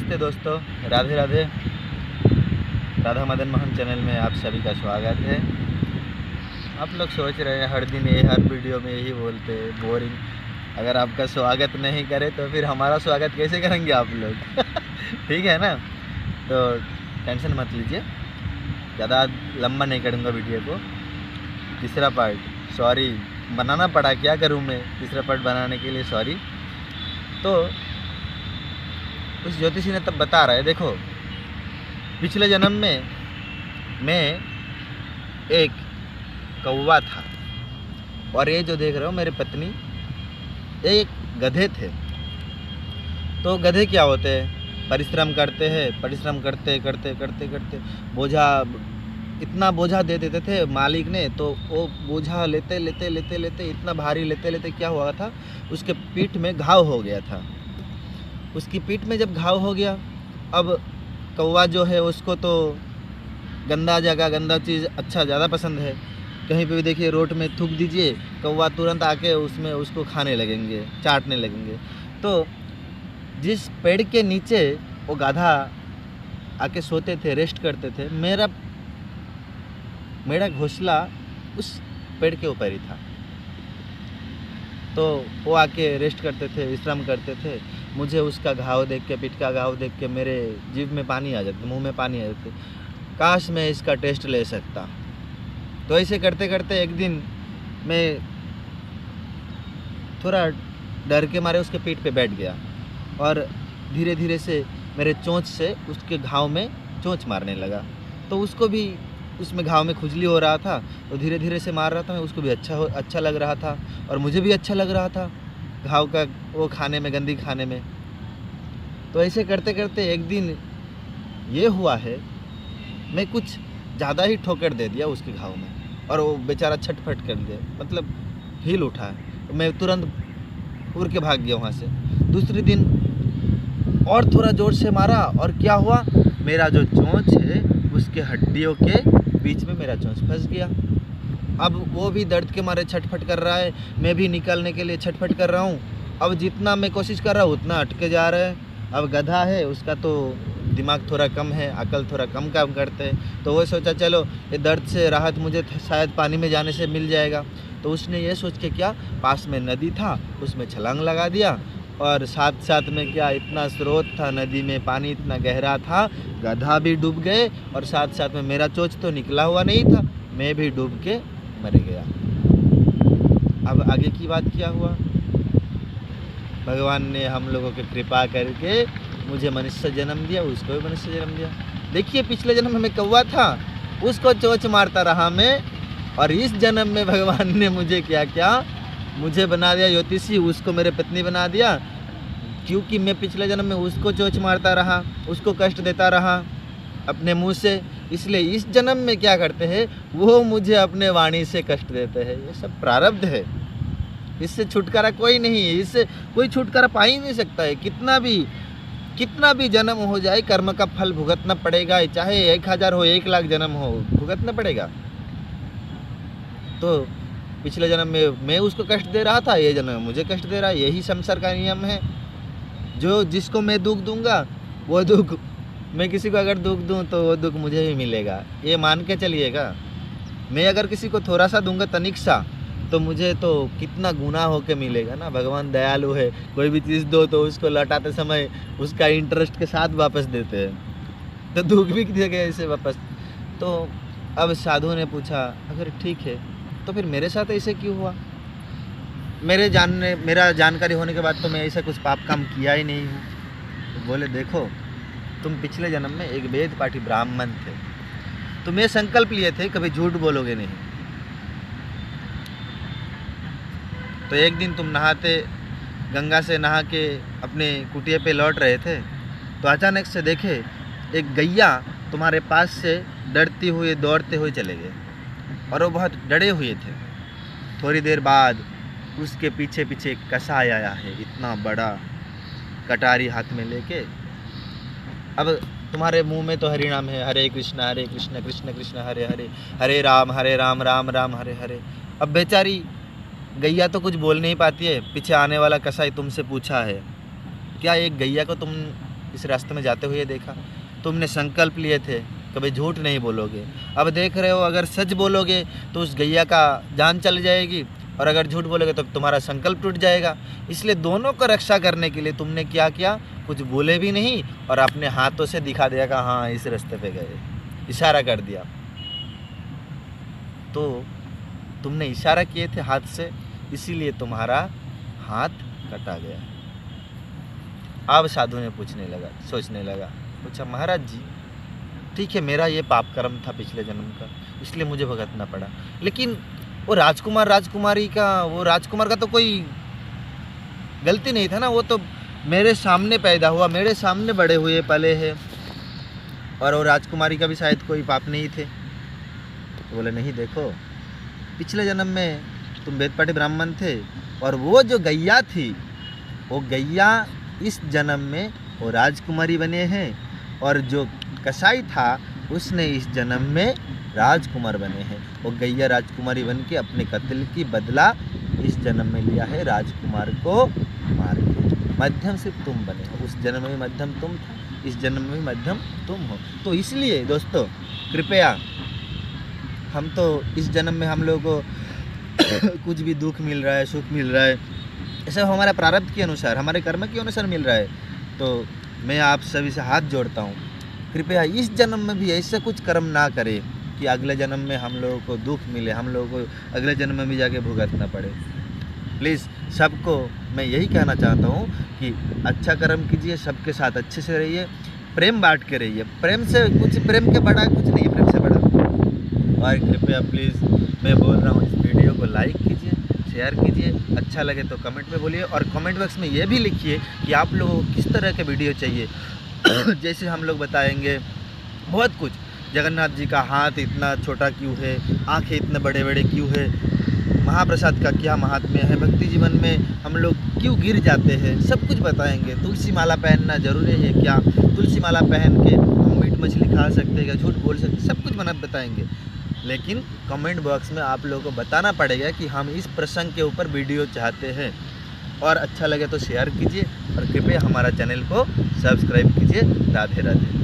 नमस्ते दोस्तों, राधे राधे। राधा मदन मोहन चैनल में आप सभी का स्वागत है। आप लोग सोच रहे हैं हर दिन हर वीडियो में यही बोलते हैं, बोरिंग। अगर आपका स्वागत नहीं करे तो फिर हमारा स्वागत कैसे करेंगे आप लोग? ठीक है ना? तो टेंशन मत लीजिए, ज़्यादा लंबा नहीं करूँगा वीडियो को। तीसरा पार्ट सॉरी बनाना पड़ा, क्या करूँ मैं, तीसरा पार्ट बनाने के लिए सॉरी। तो उस ज्योतिषी ने तब बता रहा है, देखो पिछले जन्म में मैं एक कौवा था और ये जो देख रहे हो मेरी पत्नी एक गधे थे। तो गधे क्या होते हैं, परिश्रम करते हैं, परिश्रम करते करते करते करते बोझा, इतना बोझा दे देते थे मालिक ने, तो वो बोझा लेते लेते लेते लेते इतना भारी लेते लेते क्या हुआ था, उसके पीठ में घाव हो गया था। उसकी पीठ में जब घाव हो गया, अब कौवा जो है उसको तो गंदा जगह गंदा चीज़ अच्छा ज़्यादा पसंद है। कहीं पे भी देखिए रोड में थूक दीजिए, कौवा तुरंत आके उसमें उसको खाने लगेंगे, चाटने लगेंगे। तो जिस पेड़ के नीचे वो गाधा आके सोते थे, रेस्ट करते थे, मेरा घोंसला उस पेड़ के ऊपर ही था। तो वो आके रेस्ट करते थे, विश्राम करते थे। मुझे उसका घाव देख के, पीठ का घाव देख के मेरे जीभ में पानी आ जाते, मुंह में पानी आ जाते, काश मैं इसका टेस्ट ले सकता। तो ऐसे करते करते एक दिन मैं थोड़ा डर के मारे उसके पीठ पे बैठ गया और धीरे धीरे से मेरे चोंच से उसके घाव में चोंच मारने लगा। तो उसको भी उसमें घाव में खुजली हो रहा था, तो धीरे धीरे से मार रहा था मैं, उसको भी अच्छा लग रहा था और मुझे भी अच्छा लग रहा था घाव का वो खाने में, गंदी खाने में। तो ऐसे करते करते एक दिन ये हुआ है, मैं कुछ ज़्यादा ही ठोकर दे दिया उसके घाव में और वो बेचारा छटफट कर दिया, मतलब हिल उठा है। तो मैं तुरंत उड़ के भाग गया वहाँ से। दूसरे दिन और थोड़ा ज़ोर से मारा और क्या हुआ, मेरा जो चोंच है उसके हड्डियों के बीच में मेरा चोंच फंस गया। अब वो भी दर्द के मारे छटफट कर रहा है, मैं भी निकालने के लिए छटफट कर रहा हूँ। अब जितना मैं कोशिश कर रहा हूँ उतना अटके जा रहा है। अब गधा है, उसका तो दिमाग थोड़ा कम है, अकल थोड़ा कम काम करते हैं। तो वो सोचा चलो ये दर्द से राहत मुझे शायद पानी में जाने से मिल जाएगा। तो उसने ये सोच के क्या, पास में नदी था उसमें छलांग लगा दिया और साथ साथ में क्या, इतना स्रोत था नदी में, पानी इतना गहरा था, गधा भी डूब गए और साथ साथ में मेरा चोंच तो निकला हुआ नहीं था, मैं भी डूब के मर गया। अब आगे की बात क्या हुआ, भगवान ने हम लोगों की कृपा करके मुझे मनुष्य जन्म दिया, उसको भी मनुष्य जन्म दिया। देखिए पिछले जन्म में कौवा था, उसको चोंच मारता रहा मैं, और इस जन्म में भगवान ने मुझे क्या क्या, मुझे बना दिया ज्योतिषी, उसको मेरे पत्नी बना दिया। क्योंकि मैं पिछले जन्म में उसको चोंच मारता रहा, उसको कष्ट देता रहा अपने मुंह से, इसलिए इस जन्म में क्या करते हैं, वो मुझे अपने वाणी से कष्ट देते हैं। ये सब प्रारब्ध है, इससे छुटकारा कोई नहीं है, इससे कोई छुटकारा पा ही नहीं सकता है। कितना भी जन्म हो जाए, कर्म का फल भुगतना पड़ेगा, चाहे 1000 हो, 1,00,000 जन्म हो, भुगतना पड़ेगा। तो पिछले जन्म में मैं उसको कष्ट दे रहा था, ये जन्म में मुझे कष्ट दे रहा है, यही संसार का नियम है। जो जिसको मैं दुख दूंगा वो दुख, मैं किसी को अगर दुख दूं तो वो दुख मुझे ही मिलेगा, ये मान के चलिएगा। मैं अगर किसी को थोड़ा सा दूंगा, तनिक सा, तो मुझे तो कितना गुना होके मिलेगा ना। भगवान दयालु है, कोई भी चीज़ दो तो उसको लौटाते समय उसका इंटरेस्ट के साथ वापस देते हैं, तो दुख भी देंगे ऐसे वापस। तो अब साधु ने पूछा, अगर ठीक है तो फिर मेरे साथ ऐसे क्यों हुआ? मेरा जानकारी होने के बाद तो मैं ऐसा कुछ पाप काम किया ही नहीं हूँ। तो बोले देखो, तुम पिछले जन्म में एक वेद पाठी ब्राह्मण थे, तुम ये संकल्प लिए थे कभी झूठ बोलोगे नहीं। तो एक दिन तुम गंगा से नहा के अपने कुटिया पे लौट रहे थे, तो अचानक से देखे एक गैया तुम्हारे पास से डरती हुए दौड़ते हुए चले गए और वो बहुत डरे हुए थे। थोड़ी देर बाद उसके पीछे पीछे एक कसाई आया है, इतना बड़ा कटारी हाथ में लेके। अब तुम्हारे मुंह में तो हरि नाम है, हरे कृष्ण कृष्ण कृष्ण हरे हरे, हरे राम राम राम हरे हरे। अब बेचारी गैया तो कुछ बोल नहीं पाती है। पीछे आने वाला कसाई तुमसे पूछा है, क्या एक गैया को तुम इस रास्ते में जाते हुए देखा। तुमने संकल्प लिए थे कभी झूठ नहीं बोलोगे, अब देख रहे हो अगर सच बोलोगे तो उस गैया का जान चल जाएगी, और अगर झूठ बोलोगे तो तुम्हारा संकल्प टूट जाएगा। इसलिए दोनों को रक्षा करने के लिए तुमने क्या किया, कुछ बोले भी नहीं और अपने हाथों से दिखा दिया कि हाँ इस रास्ते पे गए, इशारा कर दिया। तो तुमने इशारा किए थे हाथ से, इसीलिए तुम्हारा हाथ कटा गया। अब साधु ने पूछने लगा, सोचने लगा, पूछा महाराज जी ठीक है, मेरा ये पाप कर्म था पिछले जन्म का, इसलिए मुझे भुगतना पड़ा, लेकिन वो राजकुमार का तो कोई गलती नहीं था ना, वो तो मेरे सामने पैदा हुआ, मेरे सामने बड़े हुए पले हैं, और वो राजकुमारी का भी शायद कोई पाप नहीं थे। तो बोले नहीं, देखो पिछले जन्म में तुम वेदपाठी ब्राह्मण थे, और वो जो गैया थी वो गैया इस जन्म में वो राजकुमारी बने हैं, और जो कसाई था उसने इस जन्म में राजकुमार बने हैं। वो गैया राजकुमारी बन के अपने कत्ल की बदला इस जन्म में लिया है, राजकुमार को मार के। मध्यम सिर्फ तुम बने हो, उस जन्म में मध्यम तुम था, इस जन्म में मध्यम तुम हो। तो इसलिए दोस्तों कृपया, हम तो इस जन्म में हम लोगों को कुछ भी दुख मिल रहा है, सुख मिल रहा है, ये सब हमारे प्रारब्ध के अनुसार, हमारे कर्म के अनुसार मिल रहा है। तो मैं आप सभी से हाथ जोड़ता हूँ, कृपया इस जन्म में भी ऐसा कुछ कर्म ना करें कि अगले जन्म में हम लोगों को दुख मिले, हम लोगों को अगले जन्म में भी जाके भुगतना पड़े। प्लीज़ सबको मैं यही कहना चाहता हूँ कि अच्छा कर्म कीजिए, सबके साथ अच्छे से रहिए, प्रेम बांट के रहिए। प्रेम से कुछ, प्रेम के बड़ा कुछ नहीं है, प्रेम से बड़ा। और कृपया प्लीज़ मैं बोल रहा हूँ, इस वीडियो को लाइक कीजिए, शेयर कीजिए, अच्छा लगे तो कमेंट में बोलिए, और कमेंट बॉक्स में ये भी लिखिए कि आप लोगों को किस तरह के वीडियो चाहिए। जैसे हम लोग बताएंगे बहुत कुछ, जगन्नाथ जी का हाथ इतना छोटा क्यों है, आंखें इतने बड़े बड़े क्यों है, महाप्रसाद का क्या महात्म्य है, भक्ति जीवन में हम लोग क्यों गिर जाते हैं, सब कुछ बताएंगे। तुलसी माला पहनना जरूरी है क्या, तुलसी माला पहन के हम मीट मछली खा सकते हैं क्या, झूठ बोल सकते हैं, सब कुछ बताएंगे। लेकिन कमेंट बॉक्स में आप लोगों को बताना पड़ेगा कि हम इस प्रसंग के ऊपर वीडियो चाहते हैं, और अच्छा लगे तो शेयर कीजिए, और कृपया हमारा चैनल को सब्सक्राइब कीजिए। राधे राधे।